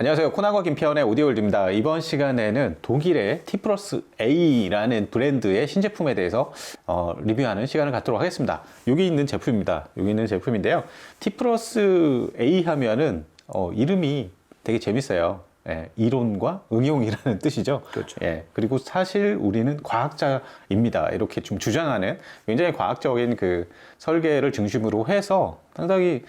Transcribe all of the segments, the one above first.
안녕하세요. 코나과 김태현의 오디오월드입니다. 이번 시간에는 독일의 T 플러스 A라는 브랜드의 신제품에 대해서 리뷰하는 시간을 갖도록 하겠습니다. 여기 있는 제품입니다. 여기 있는 제품인데요. T 플러스 A 하면은 이름이 되게 재밌어요. 예, 이론과 응용이라는 뜻이죠. 그렇죠. 예, 그리고 사실 우리는 과학자입니다. 이렇게 좀 주장하는 굉장히 과학적인 그 설계를 중심으로 해서 상당히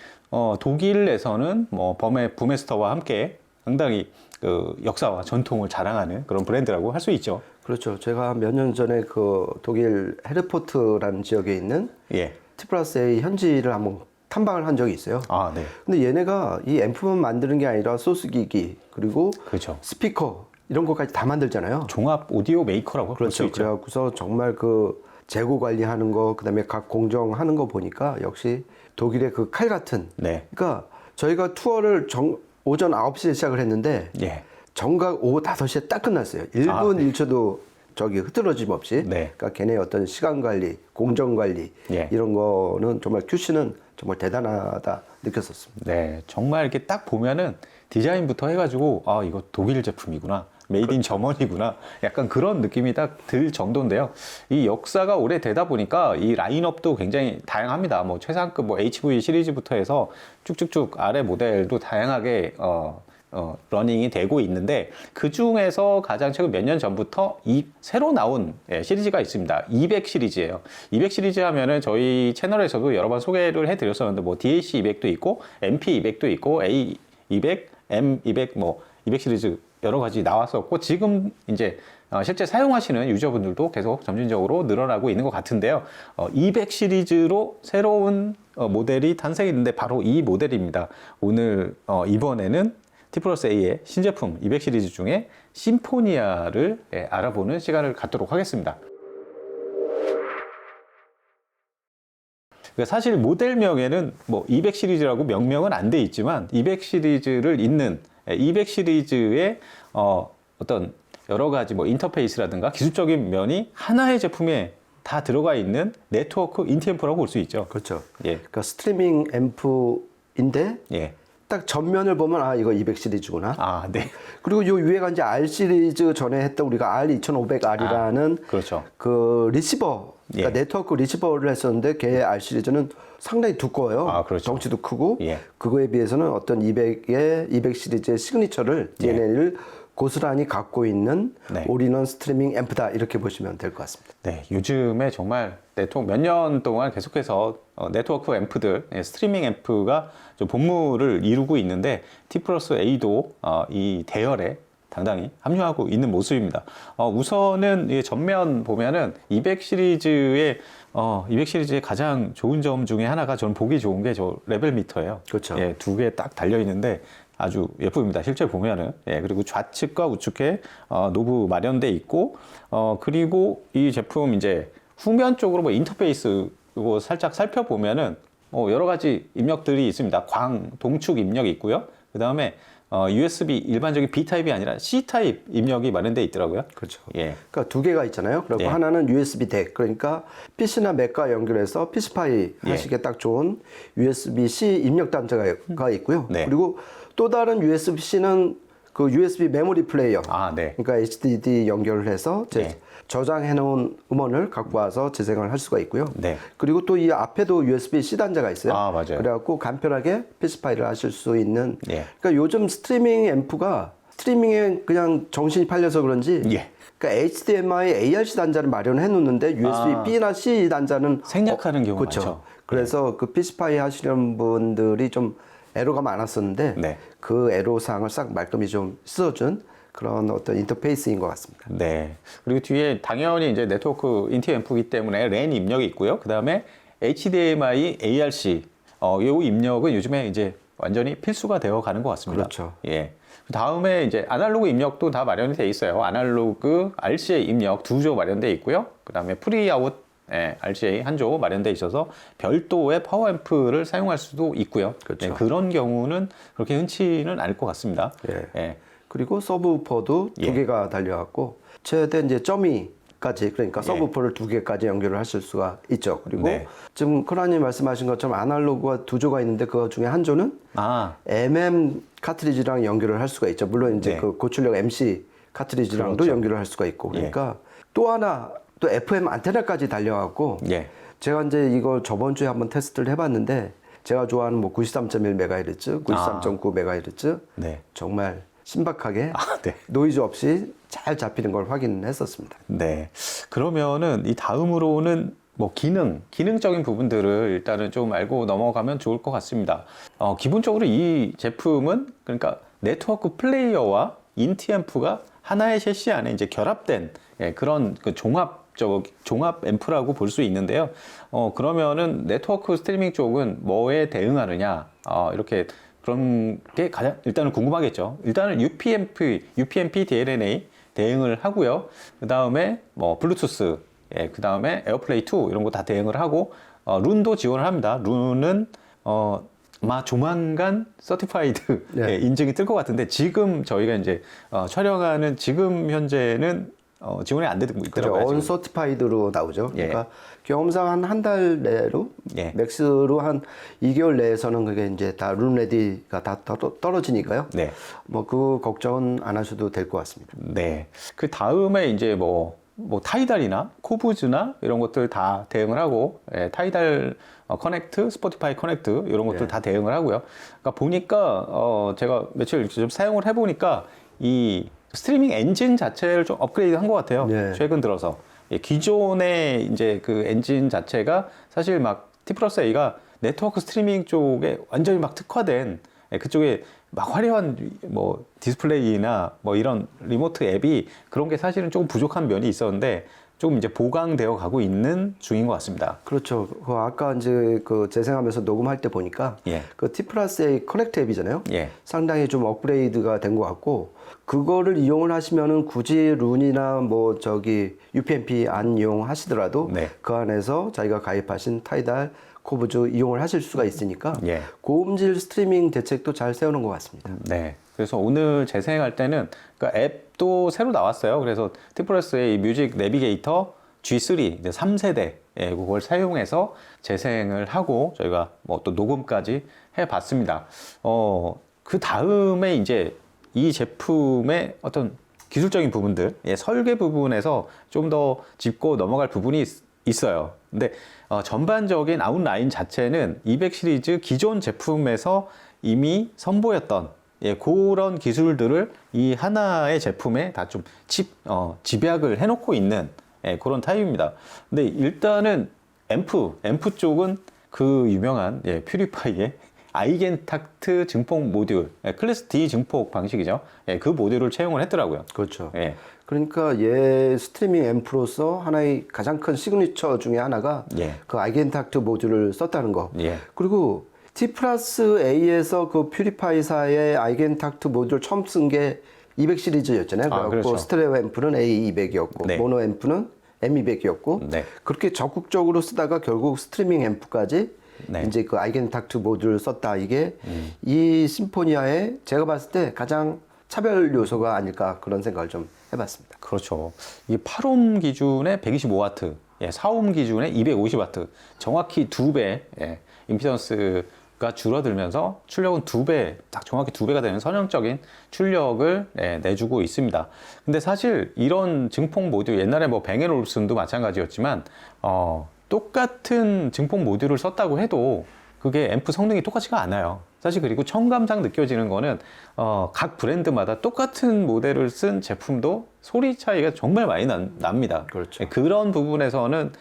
독일에서는 뭐 부메스터와 함께 상당히 그 역사와 전통을 자랑하는 그런 브랜드라고 할 수 있죠. 그렇죠. 제가 몇 년 전에 그 독일 헤르포트라는 지역에 있는 예. T 플러스 A 현지를 한번 탐방을 한 적이 있어요. 아, 네. 근데 얘네가 이 앰프만 만드는 게 아니라 소스기기 그리고 그렇죠. 스피커 이런 것까지 다 만들잖아요. 종합 오디오 메이커라고 볼 수 그렇죠. 있죠. 그래갖고서 정말 그 재고 관리하는 거, 그다음에 각 공정하는 거 보니까 역시 독일의 그 칼 같은. 네. 그러니까 저희가 투어를 오전 9시에 시작을 했는데 예. 정각 오후 5시에 딱 끝났어요. 1분 네. 1초도 저기 흐트러짐 없이. 네. 그러니까 걔네 어떤 시간 관리, 공정 관리 예. 이런 거는 정말 QC는 정말 대단하다 느꼈었습니다. 네. 정말 이렇게 딱 보면은 디자인부터 해가지고 아, 이거 독일 제품이구나. 메이드 인 저머니구나. 약간 그런 느낌이 딱 들 정도인데요. 이 역사가 오래되다 보니까 이 라인업도 굉장히 다양합니다. 뭐 최상급 뭐 HV 시리즈부터 해서 쭉쭉쭉 아래 모델도 다양하게 러닝이 되고 있는데 그 중에서 가장 최근 몇 년 전부터 새로 나온 시리즈가 있습니다. 200 시리즈예요. 200 시리즈 하면은 저희 채널에서도 여러 번 소개를 해드렸었는데 뭐 DAC 200도 있고 MP 200도 있고 A 200, M 200 뭐 200 시리즈 여러 가지 나왔었고 지금 이제 실제 사용하시는 유저분들도 계속 점진적으로 늘어나고 있는 것 같은데요. 200 시리즈로 새로운 모델이 탄생했는데 바로 이 모델입니다. 오늘 이번에는 T 플러스 A의 신제품 200 시리즈 중에 심포니아를 알아보는 시간을 갖도록 하겠습니다. 사실 모델명에는 뭐 200 시리즈라고 명명은 안 돼 있지만 200 시리즈를 잇는 200 시리즈의 어떤 여러 가지 뭐 인터페이스라든가 기술적인 면이 하나의 제품에 다 들어가 있는 네트워크 인티앰프라고 볼 수 있죠. 그렇죠. 예. 그러니까 스트리밍 앰프인데 예. 딱 전면을 보면 아 이거 200 시리즈구나. 아, 네. 그리고 요 위에가 이제 R 시리즈 전에 했던 우리가 R2500R이라는 그렇죠. 그 리시버, 그러니까 예. 네트워크 리시버를 했었는데 걔의 R 시리즈는 상당히 두꺼워요. 아, 그렇죠. 덩치도 크고 예. 그거에 비해서는 어떤 200 시리즈의 시그니처를 예. DNA를 고스란히 갖고 있는 네. 올인원 스트리밍 앰프다 이렇게 보시면 될 것 같습니다. 네, 요즘에 정말 네트워크 몇 년 동안 계속해서 네트워크 앰프들, 스트리밍 앰프가 좀 본물을 이루고 있는데 T 플러스 A도 이 대열에 당당히 합류하고 있는 모습입니다. 우선은 이 전면 보면은 200 시리즈의 가장 좋은 점 중에 하나가 저는 보기 좋은 게 저 레벨 미터예요. 그렇죠. 예, 두 개 딱 달려 있는데 아주 예쁩니다. 실제 보면은. 예, 그리고 좌측과 우측에 노브 마련돼 있고 그리고 이 제품 이제 후면 쪽으로 뭐 인터페이스 이거 살짝 살펴보면은 여러 가지 입력들이 있습니다. 동축 입력이 있고요. 그다음에 USB 일반적인 B 타입이 아니라 C 타입 입력이 마련돼 있더라고요. 그렇죠. 예. 그러니까 두 개가 있잖아요. 그리고 예. 하나는 USB 덱. 그러니까 PC나 맥과 연결해서 PC파이 예. 하시기에 딱 좋은 USB-C 입력 단자가 있고요. 네. 그리고 또 다른 USB-C는 그 USB 메모리 플레이어. 아, 네. 그러니까 HDD 연결을 해서 네. 저장해 놓은 음원을 갖고 와서 재생을 할 수가 있고요. 네. 그리고 또 이 앞에도 USB-C 단자가 있어요. 아, 맞아요. 그래갖고 간편하게 PC파이를 하실 수 있는. 예. 그러니까 요즘 스트리밍 앰프가 스트리밍에 그냥 정신이 팔려서 그런지 예. 그러니까 HDMI, ARC 단자를 마련해 놓는데 USB-B나 C 단자는 생략하는 경우가 그렇죠. 많죠. 그래서 그 PC파이 하시는 분들이 좀 애로가 많았었는데 네. 그 애로 사항을 싹 말끔히 좀 씻어준 그런 어떤 인터페이스인 것 같습니다. 네. 그리고 뒤에 당연히 이제 네트워크 인티앰프이기 때문에 랜 입력이 있고요. 그 다음에 HDMI, ARC 이 입력은 요즘에 이제 완전히 필수가 되어 가는 것 같습니다. 그렇죠. 예. 다음에 이제 아날로그 입력도 다 마련이 돼 있어요. 아날로그 RCA 입력 2조 마련돼 있고요. 그 다음에 프리아웃 RCA 한 조 마련돼 있어서 별도의 파워앰프를 사용할 수도 있고요. 그렇죠. 네, 그런 경우는 그렇게 흔치는 않을 것 같습니다. 예. 예. 그리고 서브우퍼도 예. 두 개가 달려왔고 최대 이제 점이 까지 그러니까 서브우퍼를 2개까지 연결을 하실 수가 있죠. 그리고 네. 지금 코나님 말씀하신 것처럼 아날로그가 2조가 있는데 그 중에 한 조는 카트리지랑 연결을 할 수가 있죠. 물론 이제 네. 그 고출력 MC 카트리지랑도 그렇죠. 연결을 할 수가 있고 그러니까 또 하나 또 FM 안테나까지 달려갖고 예. 제가 이제 이걸 저번 주에 한번 테스트를 해봤는데 제가 좋아하는 뭐 93.1MHz, 93.9MHz 네. 정말 신박하게 네. 노이즈 없이 잘 잡히는 걸 확인했었습니다. 네. 그러면은 이 다음으로는 뭐 기능적인 부분들을 일단은 좀 알고 넘어가면 좋을 것 같습니다. 기본적으로 이 제품은 그러니까 네트워크 플레이어와 인티앰프가 하나의 셰시 안에 이제 결합된 그런 그 종합 앰프라고 볼 수 있는데요. 그러면은 네트워크 스트리밍 쪽은 뭐에 대응하느냐, 이렇게 그런 게 가장 일단은 궁금하겠죠. 일단은 UPnP DLNA 대응을 하고요. 그 다음에 뭐 블루투스, 그 다음에 에어플레이 2 이런 거 다 대응을 하고 룬도 지원을 합니다. 룬은 아마 조만간 서티파이드 네. 인증이 뜰 것 같은데 지금 저희가 이제 촬영하는 지금 현재는 지원이 안 되고 있더라고요. 그렇죠. 언서티파이드로 나오죠. 예. 그러니까 경험상 한 달 내로 예. 맥스로 한 2개월 내에서는 그게 이제 다 룬레디가 다 떨어지니까요. 네. 뭐 그 걱정은 안 하셔도 될 것 같습니다. 네. 그 다음에 이제 뭐 타이달이나 코브즈나 이런 것들 다 대응을 하고, 타이달 커넥트, 스포티파이 커넥트 이런 것들 다 대응을 하고요. 그러니까 보니까 제가 며칠 좀 사용을 해보니까 이 스트리밍 엔진 자체를 좀 업그레이드 한 것 같아요. 네. 최근 들어서. 기존의 이제 그 엔진 자체가 사실 막 T+A가 네트워크 스트리밍 쪽에 완전히 막 특화된 그쪽에 막 화려한 뭐 디스플레이나 뭐 이런 리모트 앱이 그런 게 사실은 조금 부족한 면이 있었는데 조금 이제 보강되어 가고 있는 중인 것 같습니다. 그렇죠. 그 아까 이제 그 재생하면서 녹음할 때 보니까 예. 그 T+A 커넥트 앱이잖아요. 예. 상당히 좀 업그레이드가 된 것 같고 그거를 이용을 하시면은 굳이 룬이나 뭐 저기 UPnP 안 이용하시더라도 네. 그 안에서 자기가 가입하신 타이달, 코브즈 이용을 하실 수가 있으니까 예. 고음질 스트리밍 대책도 잘 세우는 것 같습니다. 네. 그래서 오늘 재생할 때는 그러니까 앱도 새로 나왔어요. 그래서 T+A 뮤직 내비게이터 G3 이제 3세대 그걸 사용해서 재생을 하고 저희가 뭐 또 녹음까지 해봤습니다. 그 다음에 이제 이 제품의 어떤 기술적인 부분들, 설계 부분에서 좀 더 짚고 넘어갈 부분이 있어요. 근데 전반적인 아웃라인 자체는 200 시리즈 기존 제품에서 이미 선보였던 그런 기술들을 이 하나의 제품에 다 좀 집약을 해놓고 있는 그런 타입입니다. 근데 일단은 앰프 쪽은 그 유명한 퓨리파이의 아이겐탁트 증폭 모듈, 클래스 D 증폭 방식이죠. 그 모듈을 채용을 했더라고요. 그렇죠. 예. 그러니까 얘 스트리밍 앰프로서 하나의 가장 큰 시그니처 중에 하나가 예. 그 아이겐탁트 모듈을 썼다는 거. 예. 그리고 T+A에서 그 퓨리파이사의 아이겐탁트 모듈 처음 쓴 게 200 시리즈였잖아요. 그래갖고 그렇죠. 스테레오 앰프는 A200이었고 네. 모노 앰프는 M200이었고 네. 그렇게 적극적으로 쓰다가 결국 스트리밍 앰프까지 네. 이제 그 아이겐탁트 모듈을 썼다. 이게 이 심포니아의 제가 봤을 때 가장 차별 요소가 아닐까 그런 생각을 좀 해봤습니다. 그렇죠. 이 8옴 기준에 125와트, 4옴 기준에 250와트, 정확히 2배 임피던스가 줄어들면서 출력은 2배, 딱 정확히 2배가 되는 선형적인 출력을 내주고 있습니다. 근데 사실 이런 증폭 모듈, 옛날에 뭐 뱅앤올슨도 마찬가지였지만 똑같은 증폭 모듈을 썼다고 해도 그게 앰프 성능이 똑같지가 않아요. 사실 그리고 청감상 느껴지는 거는 각 브랜드마다 똑같은 모델을 쓴 제품도 소리 차이가 정말 많이 납니다. 그렇죠. 그런 부분에서는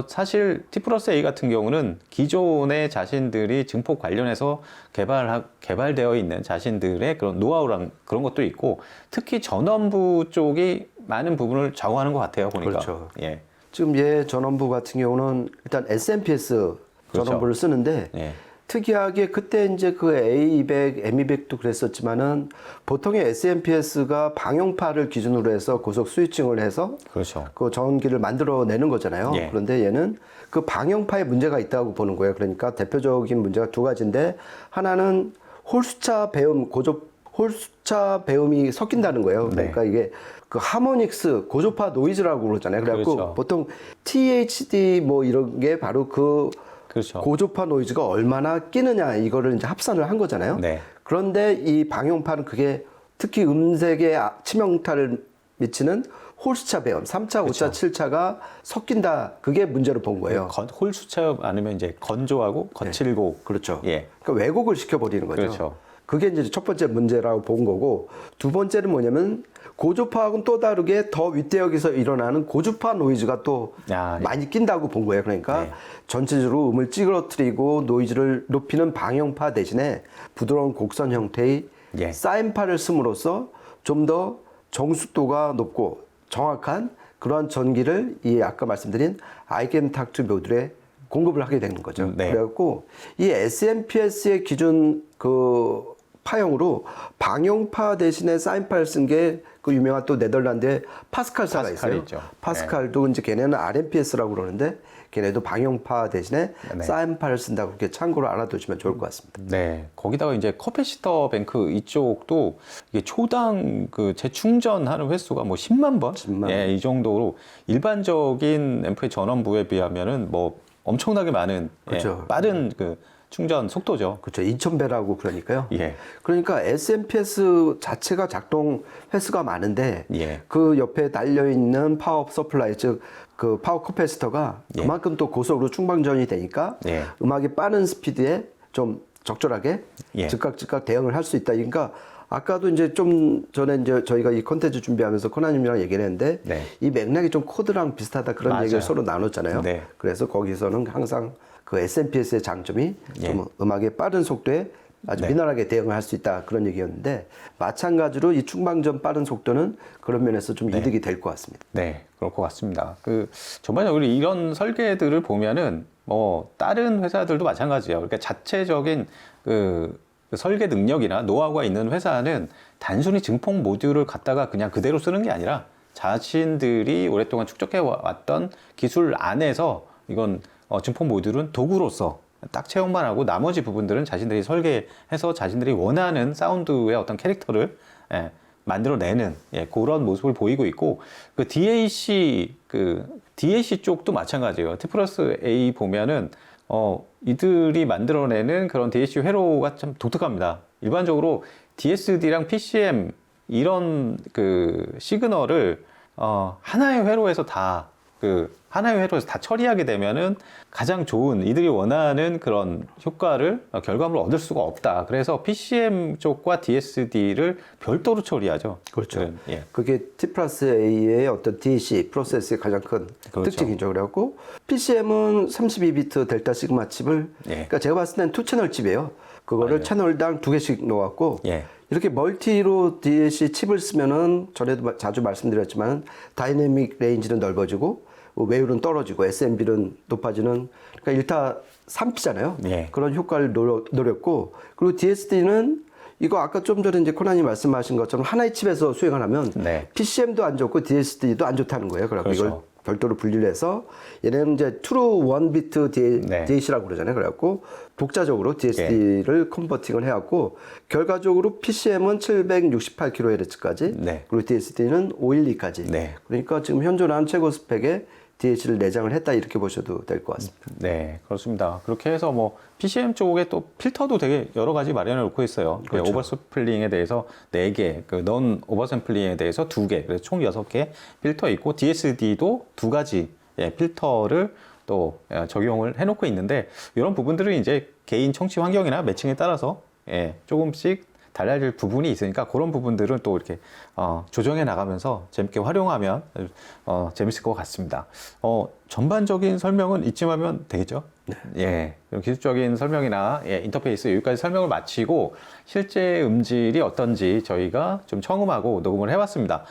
사실 T+A 같은 경우는 기존의 자신들이 증폭 관련해서 개발되어 있는 자신들의 그런 노하우랑 그런 것도 있고 특히 전원부 쪽이 많은 부분을 좌우하는 것 같아요. 보니까. 그렇죠. 예. 지금 얘 전원부 같은 경우는 일단 SMPS 그렇죠. 전원부를 쓰는데 예. 특이하게 그때 이제 그 A200, M200도 그랬었지만은 보통의 SMPS가 방용파를 기준으로 해서 고속 스위칭을 해서 그렇죠. 그 전기를 만들어내는 거잖아요. 예. 그런데 얘는 그 방용파에 문제가 있다고 보는 거예요. 그러니까 대표적인 문제가 두 가지인데 하나는 홀수차 배음, 홀수차 배음이 섞인다는 거예요. 네. 그러니까 이게 그 하모닉스 고조파 노이즈라고 그러잖아요. 그래갖고 그렇죠. 보통 THD 뭐 이런 게 바로 그 그렇죠. 고조파 노이즈가 얼마나 끼느냐 이거를 이제 합산을 한 거잖아요. 네. 그런데 이 방용파는 그게 특히 음색에 치명타를 미치는 홀수차 배음, 3차, 5차, 7차가 섞인다. 그게 문제로 본 거예요. 홀수차 아니면 이제 건조하고 거칠고. 그렇죠. 예. 그러니까 왜곡을 시켜버리는 거죠. 그렇죠. 그게 이제 첫 번째 문제라고 본 거고, 두 번째는 뭐냐면 고조파하고는 또 다르게 더 윗대역에서 일어나는 고주파 노이즈가 또 야, 많이 낀다고 본 거예요. 그러니까 네. 전체적으로 음을 찌그러뜨리고 노이즈를 높이는 방형파 대신에 부드러운 곡선 형태의 예. 사인파를 씀으로써 좀 더 정숙도가 높고 정확한 그러한 전기를 이 아까 말씀드린 아이겐탁트 모듈에 공급을 하게 되는 거죠. 네. 그래갖고 이 SMPS의 기준 그 파형으로 방용파 대신에 사인파를 쓴 게 그 유명한 또 네덜란드의 파스칼사가 파스칼이 있어요. 있죠. 파스칼도 이제 걔네는 RMPS라고 그러는데 걔네도 방용파 대신에 네. 사인파를 쓴다고 그렇게 참고로 알아두시면 좋을 것 같습니다. 네, 거기다가 이제 커패시터 뱅크 이쪽도 이게 초당 그 재충전하는 횟수가 뭐 10만 번? 10만 예, 이 정도로 일반적인 앰프의 전원부에 비하면은 뭐 엄청나게 많은 그렇죠. 예, 빠른 그 충전 속도죠. 그렇죠. 2000배라고 그러니까요. 예. 그러니까 SMPS 자체가 작동 횟수가 많은데 예. 그 옆에 달려있는 파워 서플라이 즉 그 파워 커패시터가 예. 그만큼 또 고속으로 충방전이 되니까 예. 음악이 빠른 스피드에 좀 적절하게 예. 즉각 대응을 할 수 있다. 그러니까 아까도 이제 좀 전에 이제 저희가 이 콘텐츠 준비하면서 코나님이랑 얘기를 했는데 네. 이 맥락이 좀 코드랑 비슷하다 그런 맞아요. 얘기를 서로 나눴잖아요. 네. 그래서 거기서는 항상 그 SMPS의 장점이 예. 좀 음악의 빠른 속도에 아주 네. 민원하게 대응을 할 수 있다 그런 얘기였는데 마찬가지로 이 충방전 빠른 속도는 그런 면에서 좀 이득이 될 것 같습니다. 네, 그럴 것 같습니다. 그 전반적으로 이런 설계들을 보면은 뭐 다른 회사들도 마찬가지예요. 그러니까 자체적인 그 설계 능력이나 노하우가 있는 회사는 단순히 증폭 모듈을 갖다가 그냥 그대로 쓰는 게 아니라 자신들이 오랫동안 축적해 왔던 기술 안에서 이건 증폭 모듈은 도구로서 딱 채용만 하고 나머지 부분들은 자신들이 설계해서 자신들이 원하는 사운드의 어떤 캐릭터를 만들어내는 그런 모습을 보이고 있고 그 DAC 쪽도 마찬가지예요. T 플러스 A 보면은 이들이 만들어내는 그런 DAC 회로가 참 독특합니다. 일반적으로 DSD랑 PCM 이런 그 시그널을 하나의 회로에서 다 처리하게 되면은 가장 좋은 이들이 원하는 그런 효과를 결과물을 얻을 수가 없다. 그래서 PCM 쪽과 DSD를 별도로 처리하죠. 그렇죠. 예. 그게 T 플러스 A의 어떤 DAC 프로세스의 가장 큰 그렇죠. 특징이죠. 그래갖고 PCM은 32비트 델타 시그마 칩을 예. 그러니까 제가 봤을 땐 2채널 칩이에요. 그거를 맞아요. 채널당 2개씩 놓았고 예. 이렇게 멀티로 DAC 칩을 쓰면은 전에도 자주 말씀드렸지만 다이내믹 레인지는 넓어지고 외율은 떨어지고 SMB는 높아지는 그러니까 1타 3피잖아요. 예. 그런 효과를 노렸고 그리고 DSD는 이거 아까 좀 전에 이제 코난이 말씀하신 것처럼 하나의 칩에서 수행을 하면 네. PCM도 안 좋고 DSD도 안 좋다는 거예요. 그래서 그렇죠. 이걸 별도로 분리를 해서 얘네는 이제 true one bit 네. DAC라고 그러잖아요. 그래갖고 독자적으로 DSD를 컨버팅을 해갖고 결과적으로 PCM은 768kHz까지 네. 그리고 DSD는 512까지. 네. 그러니까 지금 현존한 최고 스펙에 DAC를 내장을 했다 이렇게 보셔도 될 것 같습니다. 네, 그렇습니다. 그렇게 해서 뭐 PCM 쪽에 또 필터도 되게 여러 가지 마련해 놓고 있어요. 그렇죠. 오버샘플링에 대해서 4개, 넌 오버샘플링에 대해서 2개, 그래서 총 6개 필터 있고 DSD도 2가지 필터를 또 적용을 해 놓고 있는데 이런 부분들은 이제 개인 청취 환경이나 매칭에 따라서 조금씩 달라질 부분이 있으니까 그런 부분들은 또 이렇게 조정해 나가면서 재밌게 활용하면 재밌을 것 같습니다. 전반적인 설명은 이쯤 하면 되겠죠? 네. 예. 그럼 기술적인 설명이나 인터페이스 여기까지 설명을 마치고 실제 음질이 어떤지 저희가 좀 청음하고 녹음을 해봤습니다.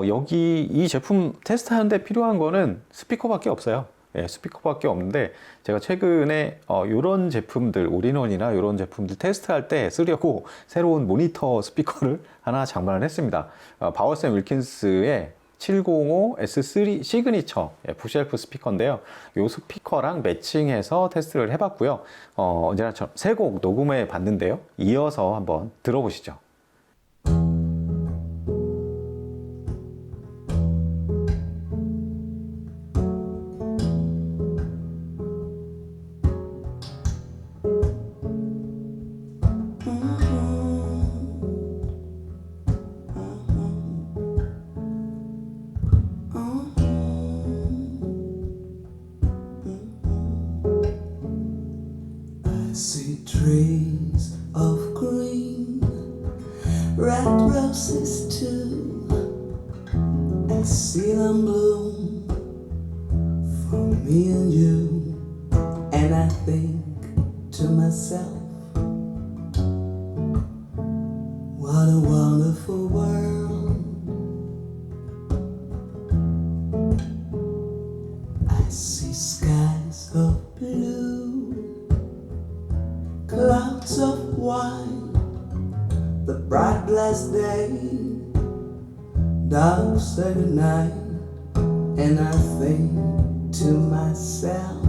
여기 이 제품 테스트하는데 필요한 거는 스피커밖에 없어요. 스피커밖에 없는데 제가 최근에 이런 제품들 올인원이나 이런 제품들 테스트할 때 쓰려고 새로운 모니터 스피커를 하나 장만을 했습니다. 바워샘 윌킨스의 705 S3 시그니처 북쉘프 스피커인데요. 이 스피커랑 매칭해서 테스트를 해봤고요. 언제나처럼 세 곡 녹음해 봤는데요. 이어서 한번 들어보시죠. red roses too. I see them bloom for me and you. And I think to myself, what a wonderful world. I see skies of blue, clouds of white, the bright blessed day, dark sacred night, and I think to myself,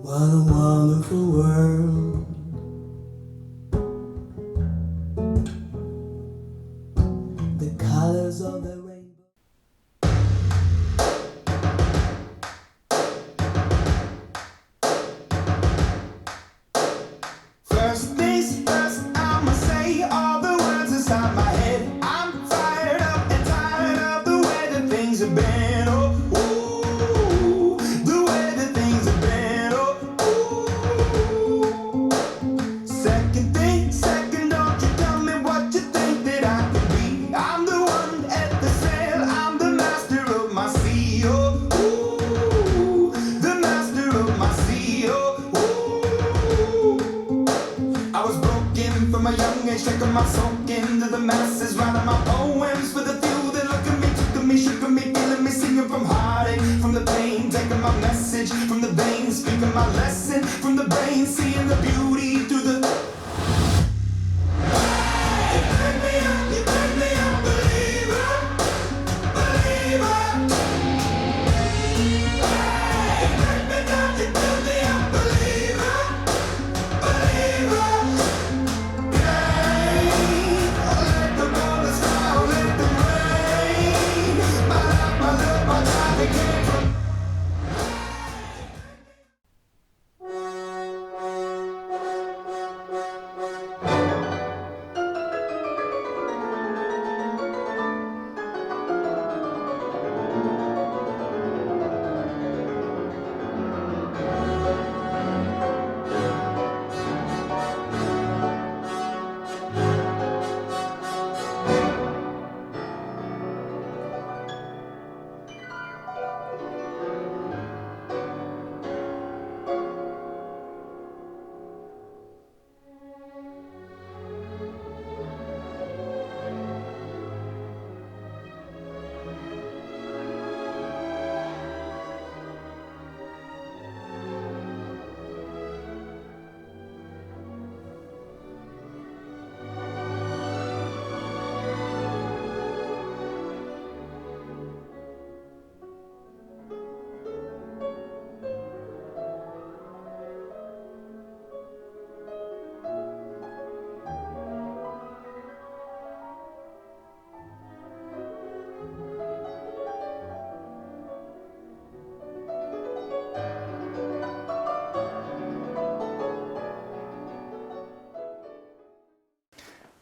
what a wonderful world. The colors of the rainbow. First things first, I'ma say all the words inside my head. I'm fired up and tired of the way that things have been. Oh, ooh, the way that things have been. Oh, ooh. Second thing, second, don't you tell me what you think that I can be. I'm the one at the sail, I'm the master of my sea. Oh, ooh, the master of my sea. Oh, ooh. I was broken from a young age, taking my soak into the masses, writing my poems for the few that look at me, took at me, shook at me, feeling me, singing from heartache, from the pain, taking my message from the veins, speaking my lesson from the brain, seeing the beauty through the. You turn me up, believer, believer. You turn me down, you turn me up, believer, believer. Let the waters fall, let them rain. My life, my love, my time, it came from.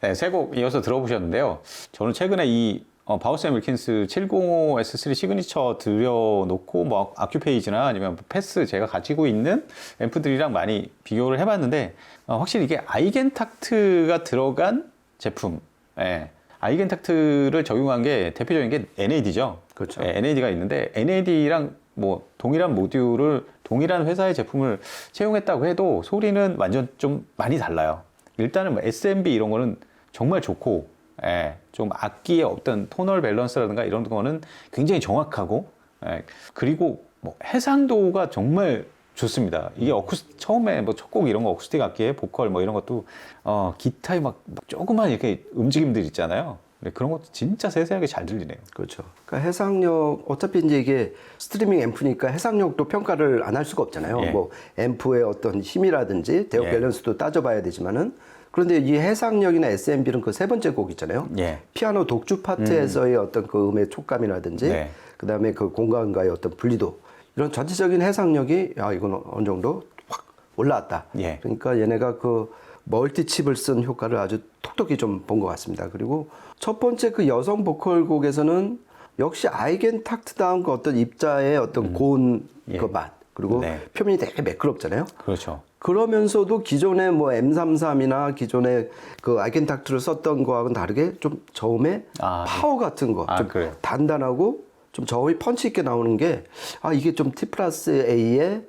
네, 세 곡 이어서 들어보셨는데요. 저는 최근에 이 바우스 앤 윌킨스 705S3 시그니처 들여놓고 뭐 아큐페이지나 아니면 패스 제가 가지고 있는 앰프들이랑 많이 비교를 해봤는데 확실히 이게 아이겐탁트가 들어간 제품, 예. 아이겐탁트를 적용한 게 대표적인 게 NAD죠. 그렇죠. 예, NAD가 있는데 NAD랑 뭐 동일한 모듈을 동일한 회사의 제품을 채용했다고 해도 소리는 완전 좀 많이 달라요. 일단은 뭐 SMB 이런 거는 정말 좋고, 예, 좀 악기의 어떤 토널 밸런스라든가 이런 거는 굉장히 정확하고, 예, 그리고 뭐 해상도가 정말 좋습니다. 이게 처음에 뭐 첫 곡 이런 거 어쿠스틱 악기에 보컬 뭐 이런 것도 기타에 막 조그만 이렇게 움직임들 있잖아요. 근데 그런 것도 진짜 세세하게 잘 들리네요. 그렇죠. 그러니까 해상력, 어차피 이제 이게 스트리밍 앰프니까 해상력도 평가를 안 할 수가 없잖아요. 예. 뭐 앰프의 어떤 힘이라든지 대역 예. 밸런스도 따져봐야 되지만은, 그런데 이 해상력이나 SMB는 그 세 번째 곡 있잖아요. 예. 피아노 독주 파트에서의 어떤 그 음의 촉감이라든지, 네. 그 다음에 그 공간과의 어떤 분리도, 이런 전체적인 해상력이, 이건 어느 정도 확 올라왔다. 예. 그러니까 얘네가 그 멀티칩을 쓴 효과를 아주 톡톡히 좀 본 것 같습니다. 그리고 첫 번째 그 여성 보컬 곡에서는 역시 아이겐탁트다운 그 어떤 입자의 어떤 고운 예. 그 맛, 그리고 네. 표면이 되게 매끄럽잖아요. 그렇죠. 그러면서도 기존의 뭐 M33이나 기존의 그 아이겐탁트를 썼던 거하고는 다르게 좀 저음의 파워 같은 거, 좀 그래요? 단단하고 좀 저음이 펀치 있게 나오는 게 이게 좀 T 플러스 A의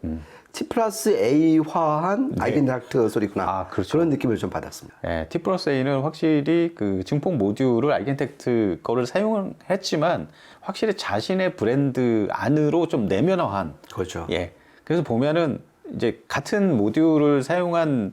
T 플러스 A화한 아이겐탁트 소리구나. 그렇죠. 그런 느낌을 좀 받았습니다. 예, T 플러스 A는 확실히 그 증폭 모듈을 아이겐텍트 거를 사용을 했지만 확실히 자신의 브랜드 안으로 좀 내면화한. 그렇죠. 예. 그래서 보면은 이제 같은 모듈을 사용한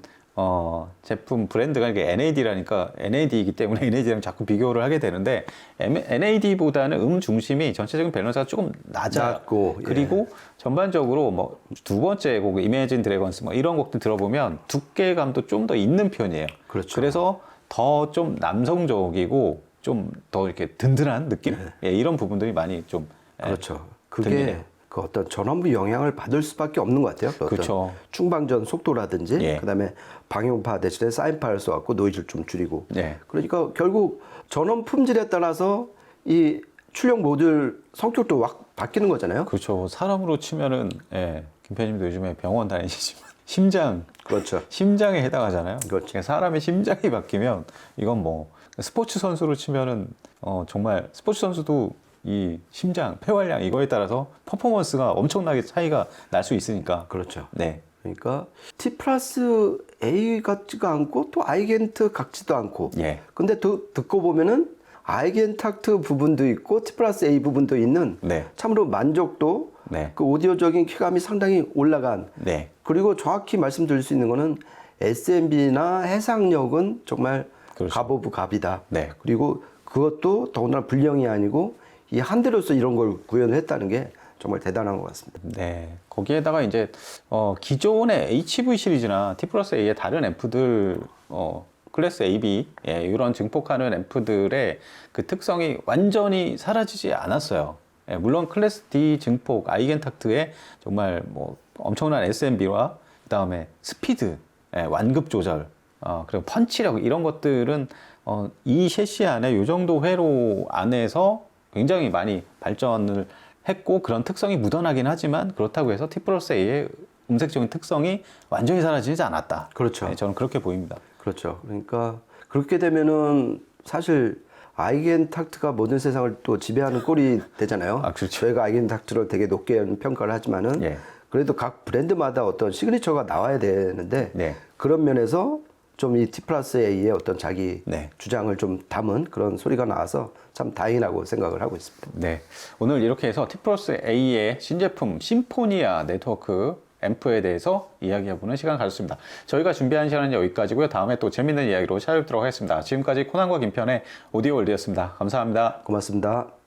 제품 브랜드가 이게 NAD라니까 NAD이기 때문에 NAD랑 자꾸 비교를 하게 되는데 NAD보다는 중심이 전체적인 밸런스가 조금 낮고 그리고 전반적으로 뭐 두 번째 곡 이매진 드래건스 뭐 이런 곡들 들어보면 두께감도 좀 더 있는 편이에요. 그렇죠. 그래서 더 좀 남성적이고 좀 더 이렇게 든든한 느낌? 예, 이런 부분들이 많이 좀 그렇죠. 그게 들리네요. 그 어떤 전원부 영향을 받을 수밖에 없는 것 같아요. 그 어떤 그렇죠. 충방전 속도라든지 예. 그다음에 방향파 대신에 사인파를 써갖고 노이즈를 좀 줄이고. 예. 그러니까 결국 전원 품질에 따라서 이 출력 모듈 성격도 확 바뀌는 거잖아요. 그렇죠. 사람으로 치면은 예, 김편님도 요즘에 병원 다니시지만 심장 그렇죠. 심장에 해당하잖아요. 그렇죠. 그러니까 사람의 심장이 바뀌면 이건 뭐 스포츠 선수로 치면은 정말 스포츠 선수도 이 심장, 폐활량 이거에 따라서 퍼포먼스가 엄청나게 차이가 날 수 있으니까. 그렇죠. 네. 그러니까 T 플러스 A 같지가 않고 또 아이겐트 같지도 않고. 예. 근데 듣고 보면은 아이겐탁트 부분도 있고 T 플러스 A 부분도 있는 네. 참으로 만족도 네. 그 오디오적인 쾌감이 상당히 올라간. 네. 그리고 정확히 말씀드릴 수 있는 거는 SMB나 해상력은 정말 그렇죠. 갑 오브 갑이다. 네. 그리고 그것도 더군다나 불량이 아니고 이 한 대로서 이런 걸 구현을 했다는 게 정말 대단한 것 같습니다. 네. 거기에다가 이제 기존의 HV 시리즈나 T 플러스 A의 다른 앰프들 클래스 AB 이런 증폭하는 앰프들의 그 특성이 완전히 사라지지 않았어요. 예, 물론 클래스 D 증폭 아이겐탁트의 정말 뭐 엄청난 SMB와 그다음에 스피드, 완급 조절, 그리고 펀치력 이런 것들은 이 셰시 안에 이 정도 회로 안에서 굉장히 많이 발전을 했고 그런 특성이 묻어나긴 하지만 그렇다고 해서 T 플러스 A의 음색적인 특성이 완전히 사라지지 않았다. 그렇죠. 네, 저는 그렇게 보입니다. 그렇죠. 그러니까 그렇게 되면은 사실 아이겐탁트가 모든 세상을 또 지배하는 꼴이 되잖아요. 그렇죠. 저희가 아이겐탁트를 되게 높게 평가를 하지만은 예. 그래도 각 브랜드마다 어떤 시그니처가 나와야 되는데 네. 그런 면에서 좀 이 T 플러스 A의 어떤 자기 네. 주장을 좀 담은 그런 소리가 나와서 참 다행이라고 생각을 하고 있습니다. 네. 오늘 이렇게 해서 T 플러스 A의 신제품 심포니아 네트워크 앰프에 대해서 이야기해보는 시간 가졌습니다. 저희가 준비한 시간은 여기까지고요. 다음에 또 재밌는 이야기로 찾아뵙도록 하겠습니다. 지금까지 코난과 김편의 오디오 월드였습니다. 감사합니다. 고맙습니다.